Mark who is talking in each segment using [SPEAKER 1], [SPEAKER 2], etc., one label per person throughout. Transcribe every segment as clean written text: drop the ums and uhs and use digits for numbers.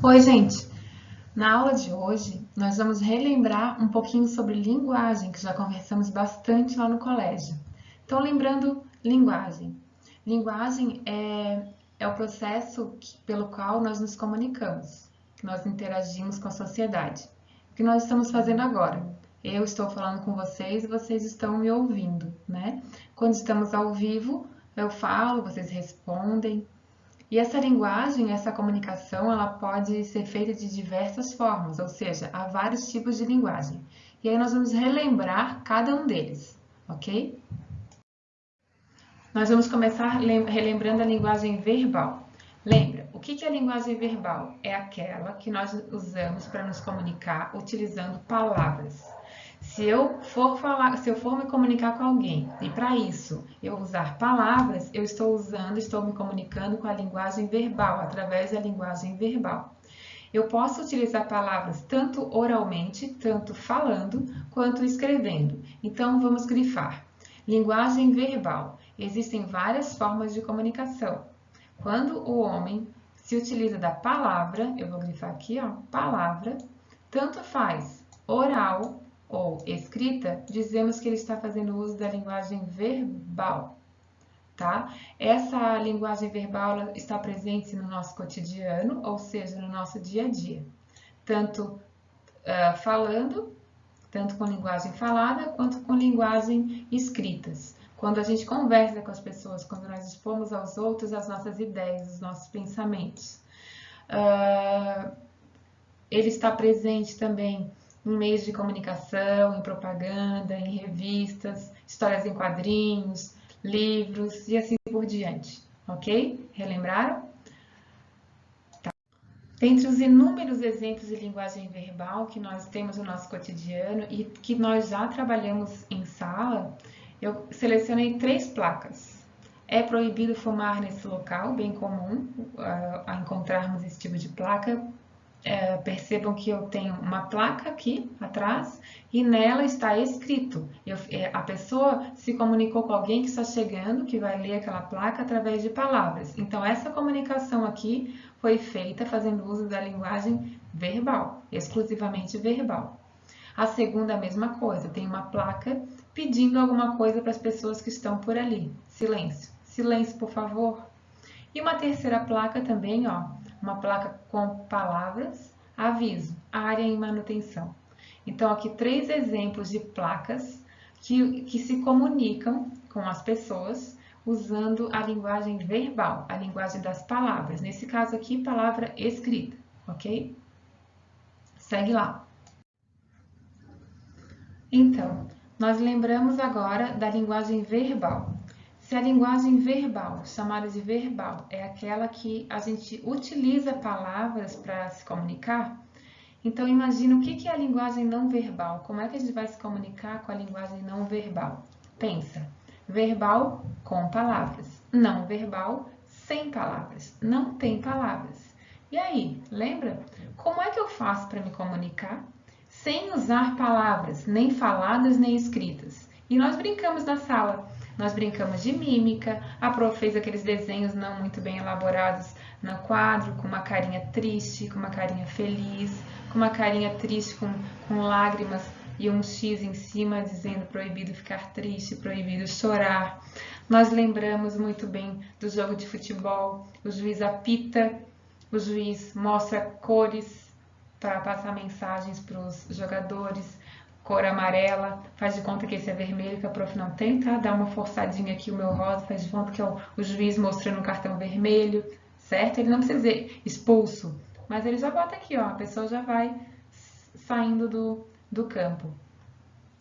[SPEAKER 1] Oi, gente! Na aula de hoje, nós vamos relembrar um pouquinho sobre linguagem, que já conversamos bastante lá no colégio. Então, lembrando linguagem. Linguagem é o processo pelo qual nós nos comunicamos, que nós interagimos com a sociedade. O que nós estamos fazendo agora? Eu estou falando com vocês e vocês estão me ouvindo, né? Quando estamos ao vivo, eu falo, vocês respondem. E essa linguagem, essa comunicação, ela pode ser feita de diversas formas, ou seja, há vários tipos de linguagem. E aí nós vamos relembrar cada um deles, ok? Nós vamos começar relembrando a linguagem verbal. Lembra, o que é a linguagem verbal? É aquela que nós usamos para nos comunicar utilizando palavras. Se eu for me comunicar com alguém e para isso eu usar palavras, eu estou me comunicando com a linguagem verbal, através da linguagem verbal. Eu posso utilizar palavras tanto oralmente, tanto falando, quanto escrevendo. Então vamos grifar. Linguagem verbal. Existem várias formas de comunicação. Quando o homem se utiliza da palavra, eu vou grifar aqui, ó, palavra, tanto faz oral ou escrita, dizemos que ele está fazendo uso da linguagem verbal, tá? Essa linguagem verbal está presente no nosso cotidiano, ou seja, no nosso dia a dia, tanto falando, tanto com linguagem falada, quanto com linguagem escritas. Quando a gente conversa com as pessoas, quando nós expomos aos outros as nossas ideias, os nossos pensamentos. Ele está presente também em meios de comunicação, em propaganda, em revistas, histórias em quadrinhos, livros e assim por diante, ok? Relembraram? Tá. Dentre os inúmeros exemplos de linguagem verbal que nós temos no nosso cotidiano e que nós já trabalhamos em sala, eu selecionei 3 placas. É proibido fumar nesse local, bem comum a encontrarmos esse tipo de placa. Percebam que eu tenho uma placa aqui atrás e nela está escrito. A pessoa se comunicou com alguém que está chegando, que vai ler aquela placa através de palavras. Então, essa comunicação aqui foi feita fazendo uso da linguagem verbal, exclusivamente verbal. A segunda, a mesma coisa, tem uma placa pedindo alguma coisa para as pessoas que estão por ali. Silêncio. Silêncio, por favor. E uma terceira placa também, ó, uma placa com palavras, aviso, área em manutenção. Então, aqui 3 exemplos de placas que se comunicam com as pessoas usando a linguagem verbal, a linguagem das palavras. Nesse caso aqui, palavra escrita, ok? Segue lá. Então, nós lembramos agora da linguagem verbal. Se a linguagem verbal, chamada de verbal, é aquela que a gente utiliza palavras para se comunicar, então imagina o que é a linguagem não verbal. Como é que a gente vai se comunicar com a linguagem não verbal? Pensa, verbal com palavras, não verbal sem palavras, não tem palavras. E aí, lembra? Como é que eu faço para me comunicar sem usar palavras, nem faladas nem escritas? E nós brincamos na sala. Nós brincamos de mímica, a prof fez aqueles desenhos não muito bem elaborados no quadro, com uma carinha triste, com uma carinha feliz, com uma carinha triste com lágrimas e um X em cima dizendo proibido ficar triste, proibido chorar. Nós lembramos muito bem do jogo de futebol, o juiz apita, o juiz mostra cores para passar mensagens para os jogadores, cor amarela, faz de conta que esse é vermelho, que a prof não tem, tá? Dá uma forçadinha aqui, o meu rosa, faz de conta que é o juiz mostrando um cartão vermelho, certo? Ele não precisa dizer expulso, mas ele já bota aqui, ó, a pessoa já vai saindo do campo.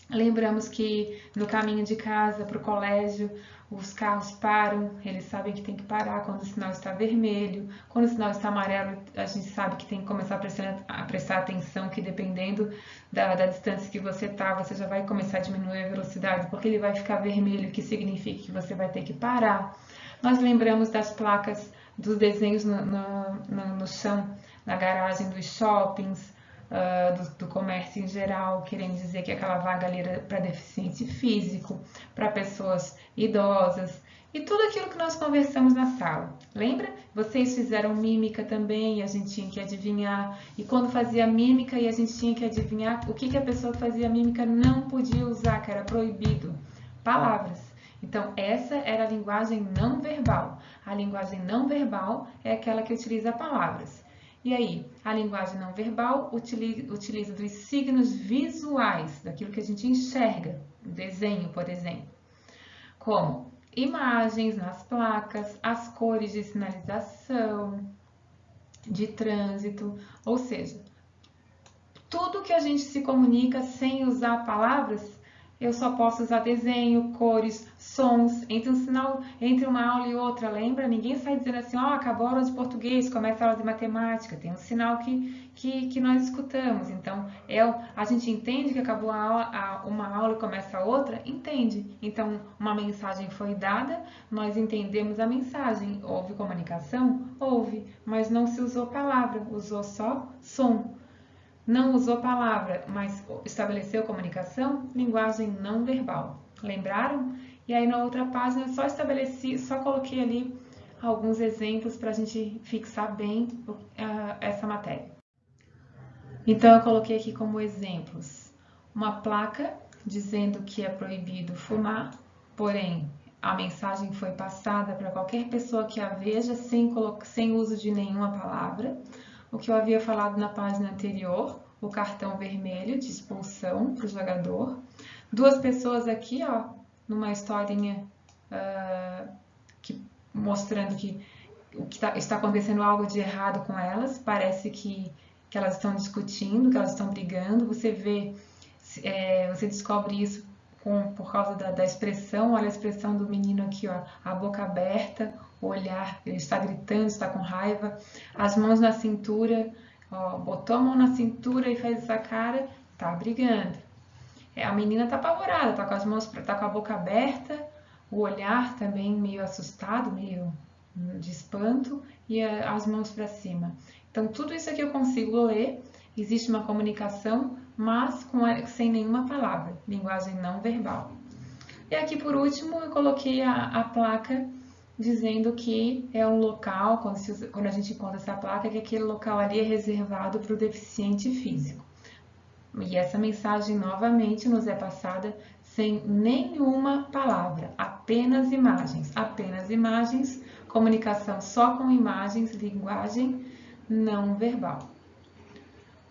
[SPEAKER 1] Lembramos que no caminho de casa para o colégio, os carros param, eles sabem que tem que parar quando o sinal está vermelho. Quando o sinal está amarelo, a gente sabe que tem que começar a prestar atenção, que dependendo da distância que você está, você já vai começar a diminuir a velocidade, porque ele vai ficar vermelho, que significa que você vai ter que parar. Nós lembramos das placas, dos desenhos no chão, na garagem dos shoppings, do comércio em geral, querendo dizer que aquela vaga ali era para deficiente físico, para pessoas idosas. E tudo aquilo que nós conversamos na sala. Lembra? Vocês fizeram mímica também e a gente tinha que adivinhar. E quando fazia mímica e a gente tinha que adivinhar o que a pessoa que fazia mímica não podia usar, que era proibido. Palavras. Então, essa era a linguagem não verbal. A linguagem não verbal é aquela que utiliza palavras. E aí, a linguagem não verbal utiliza dos signos visuais, daquilo que a gente enxerga, o desenho, por exemplo, como imagens nas placas, as cores de sinalização, de trânsito, ou seja, tudo que a gente se comunica sem usar palavras, eu só posso usar desenho, cores, sons, entre uma aula e outra, lembra? Ninguém sai dizendo assim, ó, acabou a aula de português, começa a aula de matemática, tem um sinal que nós escutamos. Então, a gente entende que acabou uma aula e começa a outra? Entende. Então, uma mensagem foi dada, nós entendemos a mensagem. Houve comunicação? Houve, mas não se usou palavra, usou só som. Não usou palavra, mas estabeleceu comunicação, linguagem não verbal. Lembraram? E aí na outra página só coloquei ali alguns exemplos para a gente fixar bem essa matéria. Então eu coloquei aqui como exemplos uma placa dizendo que é proibido fumar, porém a mensagem foi passada para qualquer pessoa que a veja sem uso de nenhuma palavra. O que eu havia falado na página anterior, o cartão vermelho de expulsão para o jogador. Duas pessoas aqui, ó, numa historinha mostrando que está acontecendo algo de errado com elas. Parece que elas estão discutindo, que elas estão brigando. Você descobre isso por causa da expressão. Olha a expressão do menino aqui, ó, a boca aberta, o olhar, ele está gritando, está com raiva, as mãos na cintura, ó, botou a mão na cintura e fez essa cara, tá brigando. A menina tá apavorada, tá com a boca aberta, o olhar também meio assustado, meio de espanto e as mãos para cima. Então tudo isso aqui eu consigo ler, existe uma comunicação, mas sem nenhuma palavra, linguagem não verbal. E aqui por último eu coloquei a placa dizendo que é um local, quando a gente encontra essa placa, que aquele local ali é reservado para o deficiente físico. E essa mensagem novamente nos é passada sem nenhuma palavra, apenas imagens, comunicação só com imagens, linguagem não verbal.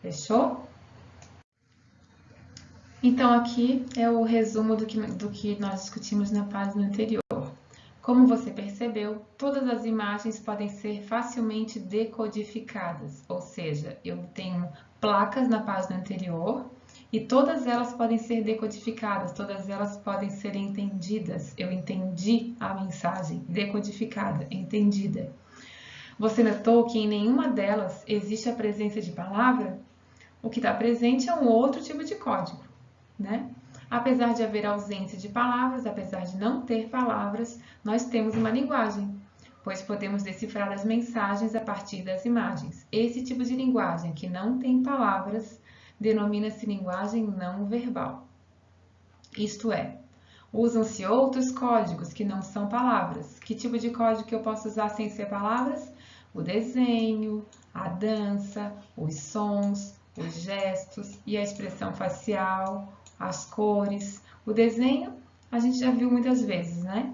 [SPEAKER 1] Fechou? Então aqui é o resumo do que nós discutimos na página anterior. Como você percebeu, todas as imagens podem ser facilmente decodificadas, ou seja, eu tenho placas na página anterior e todas elas podem ser decodificadas, todas elas podem ser entendidas. Eu entendi a mensagem, decodificada, entendida. Você notou que em nenhuma delas existe a presença de palavra? O que está presente é um outro tipo de código, né? Apesar de haver ausência de palavras, apesar de não ter palavras, nós temos uma linguagem, pois podemos decifrar as mensagens a partir das imagens. Esse tipo de linguagem que não tem palavras denomina-se linguagem não verbal. Isto é, usam-se outros códigos que não são palavras. Que tipo de código que eu posso usar sem ser palavras? O desenho, a dança, os sons, os gestos e a expressão facial, as cores. O desenho a gente já viu muitas vezes, né?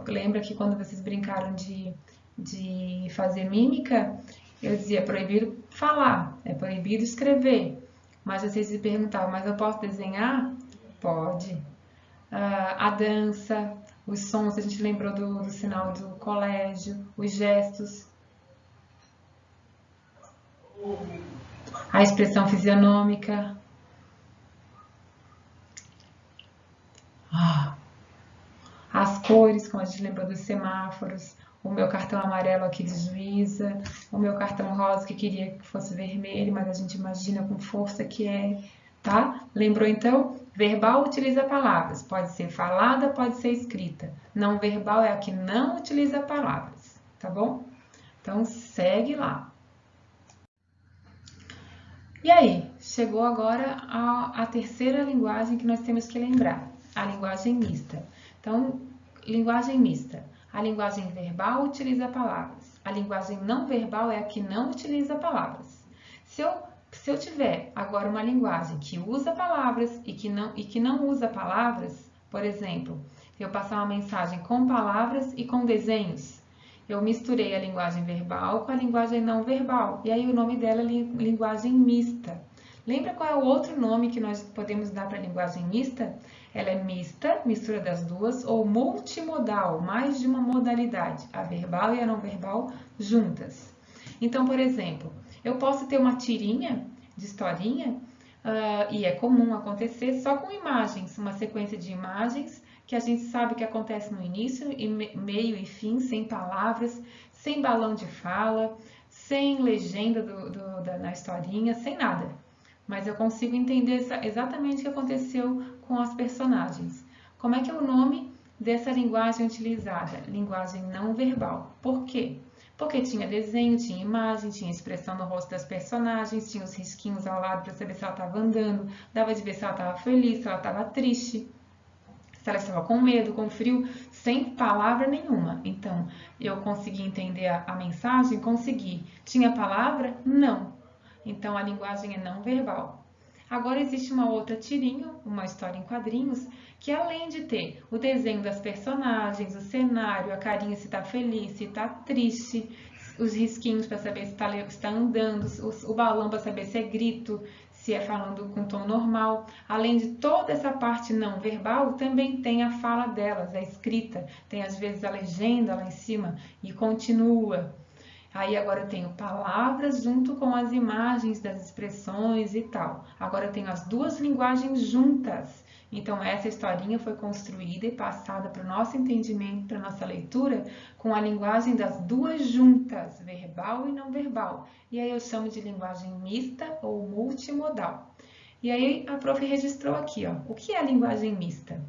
[SPEAKER 1] Lembra que quando vocês brincaram de fazer mímica, eu dizia proibido falar, é proibido escrever. Mas vocês se perguntavam, mas eu posso desenhar? Pode. A dança, os sons, a gente lembrou do sinal do colégio, os gestos, a expressão fisionômica. As cores, como a gente lembrou dos semáforos, o meu cartão amarelo aqui de juíza, o meu cartão rosa que queria que fosse vermelho, mas a gente imagina com força que é, tá? Lembrou então? Verbal utiliza palavras, pode ser falada, pode ser escrita. Não verbal é a que não utiliza palavras, tá bom? Então segue lá. E aí, chegou agora a terceira linguagem que nós temos que lembrar, a linguagem mista. Então, linguagem mista. A linguagem verbal utiliza palavras. A linguagem não verbal é a que não utiliza palavras. Se eu tiver agora uma linguagem que usa palavras e que não usa palavras, por exemplo, eu passar uma mensagem com palavras e com desenhos, eu misturei a linguagem verbal com a linguagem não verbal, e aí o nome dela é linguagem mista. Lembra qual é o outro nome que nós podemos dar para a linguagem mista? Ela é mista, mistura das duas, ou multimodal, mais de uma modalidade, a verbal e a não verbal juntas. Então, por exemplo, eu posso ter uma tirinha de historinha, e é comum acontecer só com imagens, uma sequência de imagens que a gente sabe que acontece no início, meio e fim, sem palavras, sem balão de fala, sem legenda na historinha, sem nada. Mas eu consigo entender exatamente o que aconteceu com as personagens. Como é que é o nome dessa linguagem utilizada? Linguagem não verbal. Por quê? Porque tinha desenho, tinha imagem, tinha expressão no rosto das personagens, tinha os risquinhos ao lado para saber se ela estava andando, dava de ver se ela estava feliz, se ela estava triste, se ela estava com medo, com frio, sem palavra nenhuma. Então, eu consegui entender a mensagem? Consegui. Tinha palavra? Não. Então, a linguagem é não verbal. Agora, existe uma outra tirinha, uma história em quadrinhos, que além de ter o desenho das personagens, o cenário, a carinha se está feliz, se está triste, os risquinhos para saber se está andando, o balão para saber se é grito, se é falando com tom normal. Além de toda essa parte não verbal, também tem a fala delas, a escrita. Tem às vezes a legenda lá em cima e continua. Aí agora eu tenho palavras junto com as imagens das expressões e tal. Agora eu tenho as duas linguagens juntas. Então essa historinha foi construída e passada para o nosso entendimento, para a nossa leitura, com a linguagem das duas juntas, verbal e não verbal. E aí eu chamo de linguagem mista ou multimodal. E aí a prof registrou aqui, ó, o que é a linguagem mista?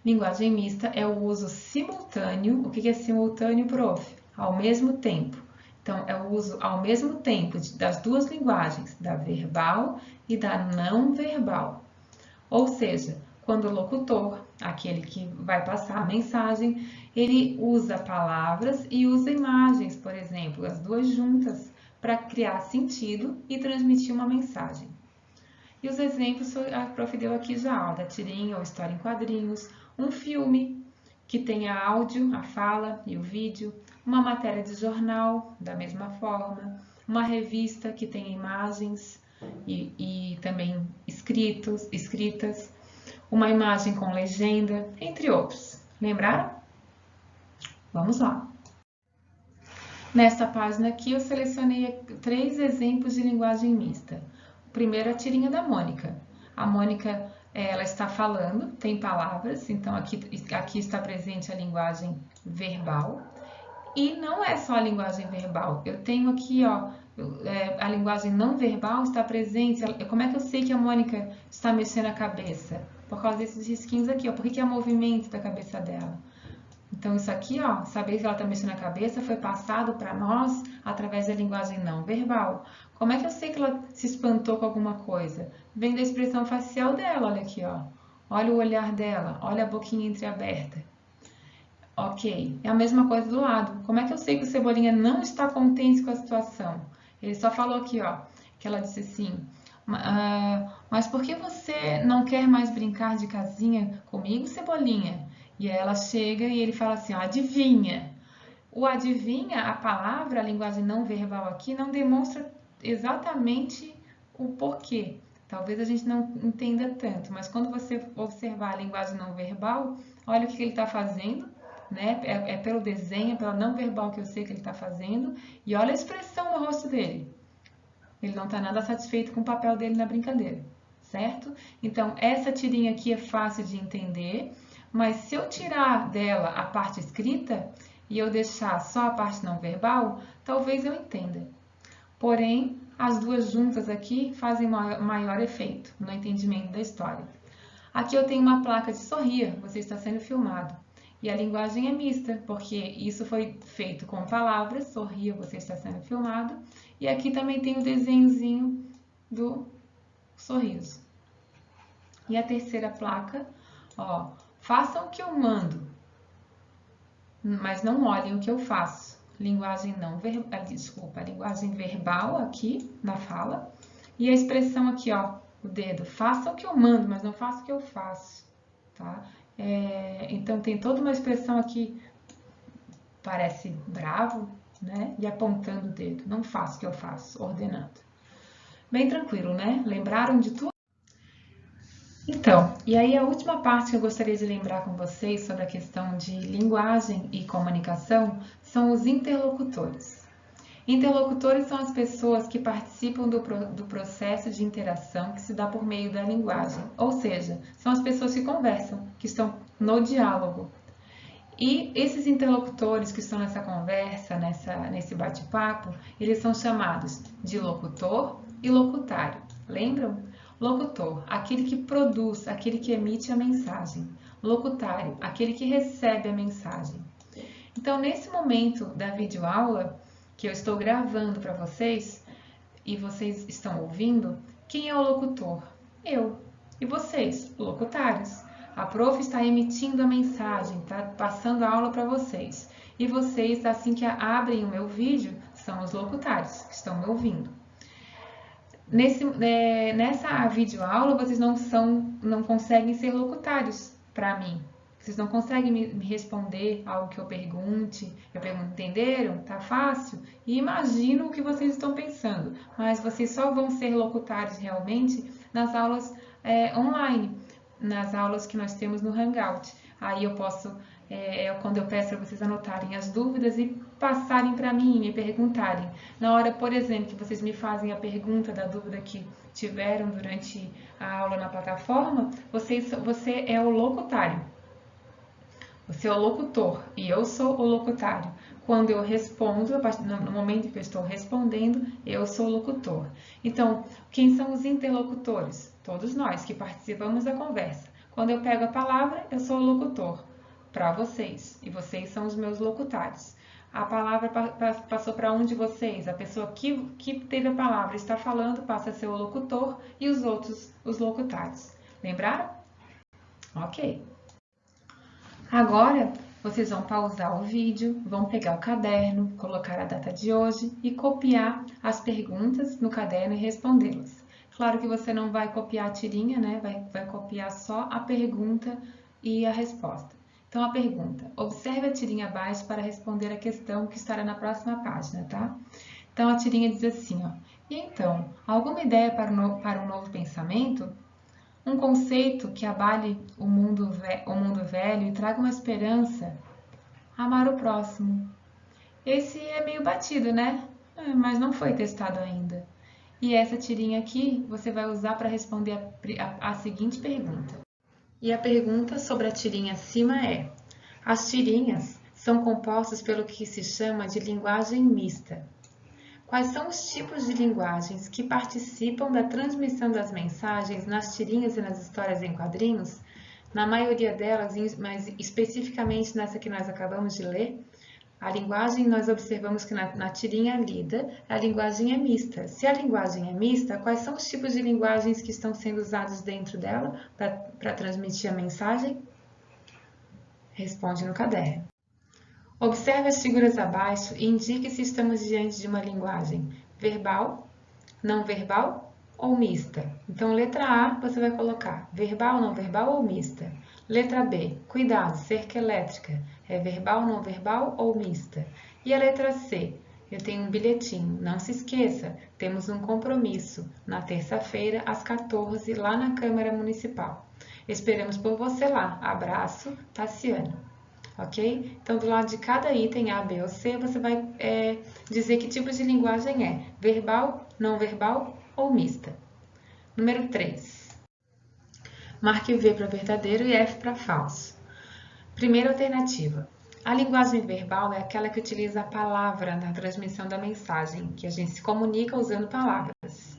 [SPEAKER 1] Linguagem mista é o uso simultâneo. O que é simultâneo, prof? Ao mesmo tempo. Então, é o uso ao mesmo tempo das duas linguagens, da verbal e da não verbal. Ou seja, quando o locutor, aquele que vai passar a mensagem, ele usa palavras e usa imagens, por exemplo, as duas juntas, para criar sentido e transmitir uma mensagem. E os exemplos a prof deu aqui já, da tirinha ou história em quadrinhos, um filme que tenha áudio, a fala e o vídeo, uma matéria de jornal, da mesma forma, uma revista que tenha imagens e também escritas, uma imagem com legenda, entre outros. Lembraram? Vamos lá. Nesta página aqui eu selecionei 3 exemplos de linguagem mista. O primeiro é a tirinha da Mônica. A Mônica, ela está falando, tem palavras, então aqui está presente a linguagem verbal. E não é só a linguagem verbal, eu tenho aqui, ó, a linguagem não verbal está presente. Como é que eu sei que a Mônica está mexendo a cabeça? Por causa desses risquinhos aqui, ó, por que é movimento da cabeça dela? Então isso aqui, ó, saber que ela está mexendo a cabeça foi passado para nós através da linguagem não verbal. Como é que eu sei que ela se espantou com alguma coisa? Vem da expressão facial dela, olha aqui, ó. Olha o olhar dela, olha a boquinha entreaberta. Ok, é a mesma coisa do lado. Como é que eu sei que o Cebolinha não está contente com a situação? Ele só falou aqui, ó, que ela disse assim, mas por que você não quer mais brincar de casinha comigo, Cebolinha? E aí ela chega e ele fala assim, ó, adivinha. O adivinha, a palavra, a linguagem não verbal aqui, não demonstra exatamente o porquê. Talvez a gente não entenda tanto, mas quando você observar a linguagem não verbal, olha o que ele está fazendo. Né? É pelo desenho, pela não verbal que eu sei que ele está fazendo. E olha a expressão no rosto dele. Ele não está nada satisfeito com o papel dele na brincadeira, certo? Então, essa tirinha aqui é fácil de entender, mas se eu tirar dela a parte escrita e eu deixar só a parte não verbal, talvez eu entenda. Porém, as duas juntas aqui fazem maior efeito no entendimento da história. Aqui eu tenho uma placa de sorria, você está sendo filmado. E a linguagem é mista, porque isso foi feito com palavras, sorria, você está sendo filmado. E aqui também tem o desenhozinho do sorriso. E a terceira placa, ó, façam o que eu mando. mas não olhem o que eu faço. Linguagem não verbal, desculpa, a linguagem verbal aqui na fala e a expressão aqui, ó, o dedo. Faça o que eu mando, mas não faça o que eu faço, tá? Então tem toda uma expressão aqui, parece bravo, né? E apontando o dedo. Não faça o que eu faço, ordenando. Bem tranquilo, né? Lembraram de tudo? Então, e aí a última parte que eu gostaria de lembrar com vocês sobre a questão de linguagem e comunicação são os interlocutores. Interlocutores são as pessoas que participam do processo de interação que se dá por meio da linguagem, ou seja, são as pessoas que conversam, que estão no diálogo. E esses interlocutores que estão nessa conversa, nesse bate-papo, eles são chamados de locutor e locutário. Lembram? Locutor, aquele que produz, aquele que emite a mensagem. Locutário, aquele que recebe a mensagem. Então, nesse momento da videoaula, que eu estou gravando para vocês, e vocês estão ouvindo, quem é o locutor? Eu. E vocês, locutários. A prof está emitindo a mensagem, está passando a aula para vocês. E vocês, assim que abrem o meu vídeo, são os locutários que estão me ouvindo. Nessa videoaula, vocês não conseguem ser locutários para mim. Vocês não conseguem me responder algo que eu pergunto, entenderam? Tá fácil? E imagino o que vocês estão pensando, mas vocês só vão ser locutários realmente nas aulas online, nas aulas que nós temos no Hangout. Aí eu posso, quando eu peço para vocês anotarem as dúvidas e passarem para mim, me perguntarem. Na hora, por exemplo, que vocês me fazem a pergunta da dúvida que tiveram durante a aula na plataforma, você é o locutário. Você é o locutor e eu sou o locutário. Quando eu respondo, no momento que eu estou respondendo, eu sou o locutor. Então, quem são os interlocutores? Todos nós que participamos da conversa. Quando eu pego a palavra, eu sou o locutor para vocês e vocês são os meus locutários. A palavra passou para um de vocês, a pessoa que teve a palavra está falando, passa a ser o locutor e os outros, os locutários. Lembraram? Ok. Agora, vocês vão pausar o vídeo, vão pegar o caderno, colocar a data de hoje e copiar as perguntas no caderno e respondê-las. Claro que você não vai copiar a tirinha, né? Vai copiar só a pergunta e a resposta. Então, a pergunta: observe a tirinha abaixo para responder a questão que estará na próxima página, tá? Então, a tirinha diz assim, ó: e então, alguma ideia para um novo pensamento? Um conceito que abale o mundo velho e traga uma esperança. Amar o próximo. Esse é meio batido, né? Mas não foi testado ainda. E essa tirinha aqui você vai usar para responder a seguinte pergunta. E a pergunta sobre a tirinha acima é: as tirinhas são compostas pelo que se chama de linguagem mista. Quais são os tipos de linguagens que participam da transmissão das mensagens nas tirinhas e nas histórias em quadrinhos? Na maioria delas, mas especificamente nessa que nós acabamos de ler, a linguagem, nós observamos que na tirinha lida, a linguagem é mista. Se a linguagem é mista, quais são os tipos de linguagens que estão sendo usados dentro dela para transmitir a mensagem? Responde no caderno. Observe as figuras abaixo e indique se estamos diante de uma linguagem verbal, não verbal ou mista. Então, letra A, você vai colocar verbal, não verbal ou mista. Letra B, cuidado, cerca elétrica, é verbal, não verbal ou mista. E a letra C, eu tenho um bilhetinho, não se esqueça, temos um compromisso na terça-feira às 14h lá na Câmara Municipal. Esperamos por você lá. Abraço, Tassiana. Ok? Então, do lado de cada item A, B ou C, você vai dizer que tipo de linguagem é: verbal, não verbal ou mista. Número 3. Marque o V para verdadeiro e F para falso. Primeira alternativa. A linguagem verbal é aquela que utiliza a palavra na transmissão da mensagem, que a gente se comunica usando palavras.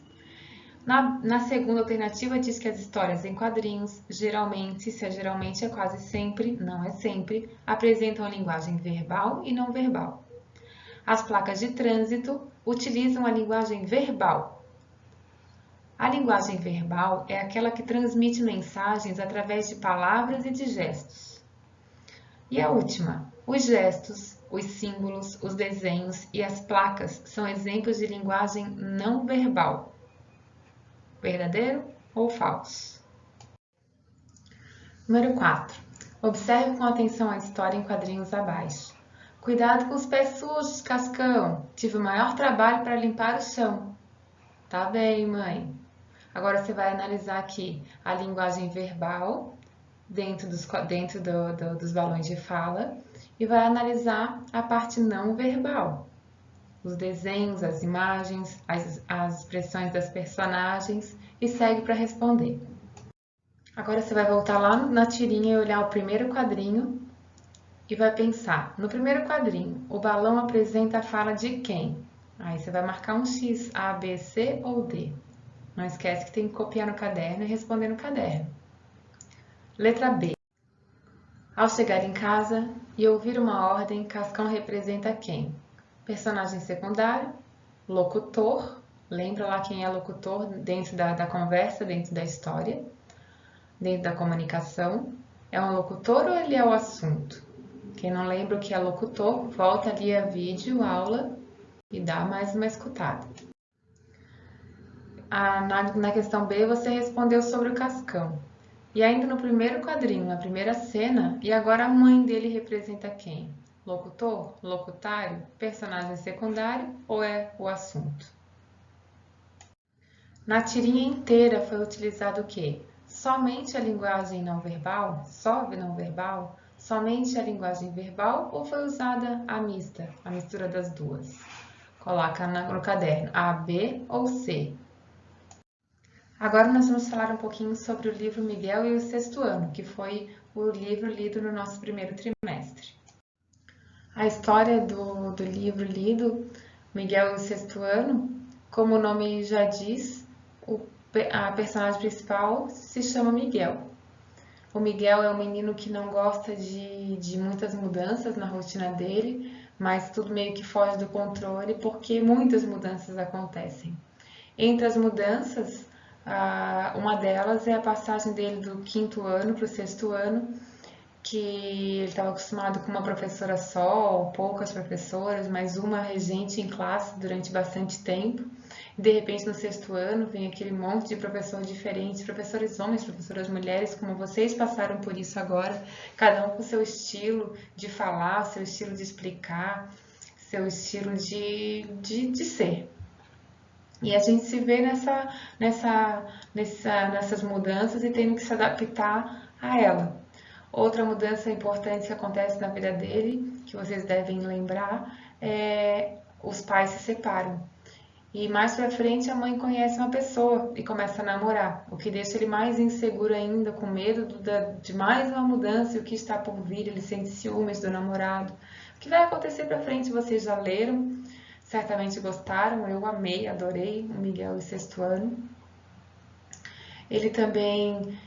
[SPEAKER 1] Na segunda alternativa, diz que as histórias em quadrinhos, geralmente, se é geralmente, é quase sempre, não é sempre, apresentam a linguagem verbal e não verbal. As placas de trânsito utilizam a linguagem verbal. A linguagem verbal é aquela que transmite mensagens através de palavras e de gestos. E a última, Os gestos, os símbolos, os desenhos e as placas são exemplos de linguagem não verbal. Verdadeiro ou falso? Número 4. Observe com atenção a história em quadrinhos abaixo. Cuidado com os pés sujos, Cascão. Tive o maior trabalho para limpar o chão. Tá bem, mãe. Agora você vai analisar aqui a linguagem verbal dentro dos balões de fala e vai analisar a parte não verbal. Os desenhos, as imagens, as expressões das personagens e segue para responder. Agora você vai voltar lá na tirinha e olhar o primeiro quadrinho e vai pensar, no primeiro quadrinho, o balão apresenta a fala de quem? Aí você vai marcar um X, A, B, C ou D. Não esquece que tem que copiar no caderno e responder no caderno. Letra B. Ao chegar em casa e ouvir uma ordem, Cascão representa quem? Personagem secundário, locutor, lembra lá quem é locutor dentro da conversa, dentro da história, dentro da comunicação. É um locutor ou ele é o assunto? Quem não lembra o que é locutor, volta ali a vídeo, aula e dá mais uma escutada. Na questão B, você respondeu sobre o Cascão. E ainda no primeiro quadrinho, na primeira cena, e agora a mãe dele representa quem? Locutor, locutário, personagem secundário ou é o assunto? Na tirinha inteira foi utilizado o quê? Somente a linguagem não verbal? Só não verbal? Somente a linguagem verbal ou foi usada a mista, a mistura das duas? Coloca no caderno A, B ou C. Agora nós vamos falar um pouquinho sobre o livro Miguel e o Sexto Ano, que foi o livro lido no nosso primeiro trimestre. A história do livro lido, Miguel e o Sexto Ano, como o nome já diz, a personagem principal se chama Miguel. O Miguel é um menino que não gosta de muitas mudanças na rotina dele, mas tudo meio que foge do controle porque muitas mudanças acontecem. Entre as mudanças, uma delas é a passagem dele do quinto ano para o sexto ano, que ele estava acostumado com uma professora só, ou poucas professoras, mas uma regente em classe durante bastante tempo. E de repente, no sexto ano, vem aquele monte de professores diferentes, professores homens, professoras mulheres, como vocês passaram por isso agora, cada um com seu estilo de falar, seu estilo de explicar, seu estilo de ser. E a gente se vê nessas mudanças e tendo que se adaptar a ela. Outra mudança importante que acontece na vida dele, que vocês devem lembrar, é os pais se separam. E mais pra frente a mãe conhece uma pessoa e começa a namorar, o que deixa ele mais inseguro ainda, com medo de mais uma mudança e o que está por vir, ele sente ciúmes do namorado. O que vai acontecer pra frente vocês já leram, certamente gostaram, eu amei, adorei o Miguel e Sexto Ano. Ele também,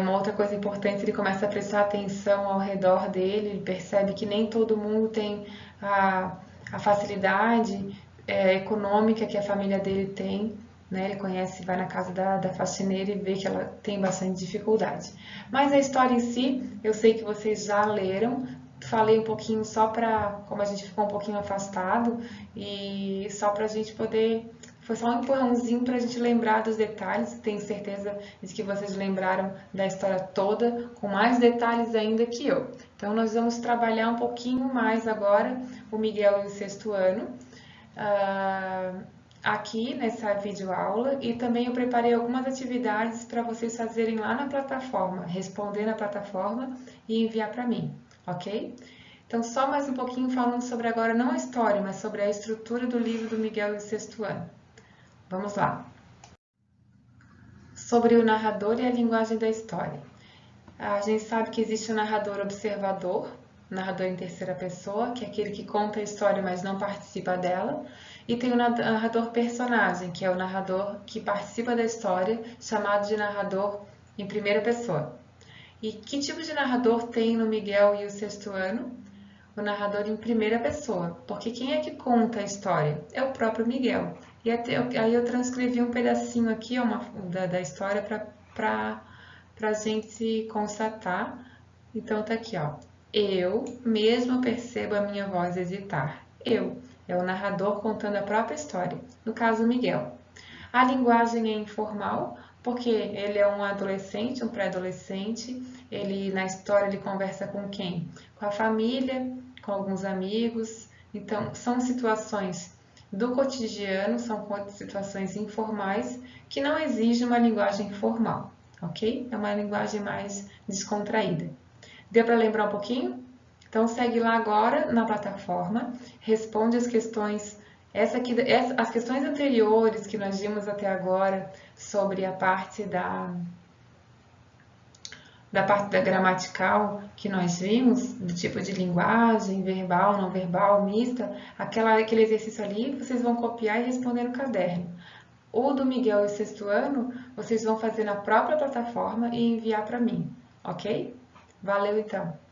[SPEAKER 1] uma outra coisa importante, ele começa a prestar atenção ao redor dele, ele percebe que nem todo mundo tem a facilidade econômica que a família dele tem, né? Ele conhece, vai na casa da faxineira e vê que ela tem bastante dificuldade. Mas a história em si, eu sei que vocês já leram, falei um pouquinho só para, como a gente ficou um pouquinho afastado, e só para a gente poder, foi só um empurrãozinho para a gente lembrar dos detalhes, tenho certeza de que vocês lembraram da história toda, com mais detalhes ainda que eu. Então nós vamos trabalhar um pouquinho mais agora o Miguel e o Sexto Ano, aqui nessa videoaula, e também eu preparei algumas atividades para vocês fazerem lá na plataforma, responder na plataforma e enviar para mim, ok? Então, só mais um pouquinho falando sobre agora, não a história, mas sobre a estrutura do livro do Miguel e o Sexto Ano. Vamos lá. Sobre o narrador e a linguagem da história. A gente sabe que existe o narrador observador, narrador em terceira pessoa, que é aquele que conta a história, mas não participa dela. E tem o narrador personagem, que é o narrador que participa da história, chamado de narrador em primeira pessoa. E que tipo de narrador tem no Miguel e o Sexto Ano? O narrador em primeira pessoa, porque quem é que conta a história? É o próprio Miguel. E aí eu transcrevi um pedacinho aqui da história para a gente constatar. Então tá aqui, ó. Eu mesmo percebo a minha voz hesitar. Eu é o narrador contando a própria história, no caso Miguel. A linguagem é informal, porque ele é um adolescente, um pré-adolescente. Ele na história ele conversa com quem? Com a família, com alguns amigos. Então, são situações do cotidiano, são situações informais que não exigem uma linguagem formal, ok? É uma linguagem mais descontraída. Deu para lembrar um pouquinho? Então segue lá agora na plataforma, responde as questões, as questões anteriores que nós vimos até agora sobre a parte da parte da gramatical que nós vimos, do tipo de linguagem, verbal, não verbal, mista, aquele exercício ali, vocês vão copiar e responder no caderno. O do Miguel e sexto ano, vocês vão fazer na própria plataforma e enviar para mim, ok? Valeu então!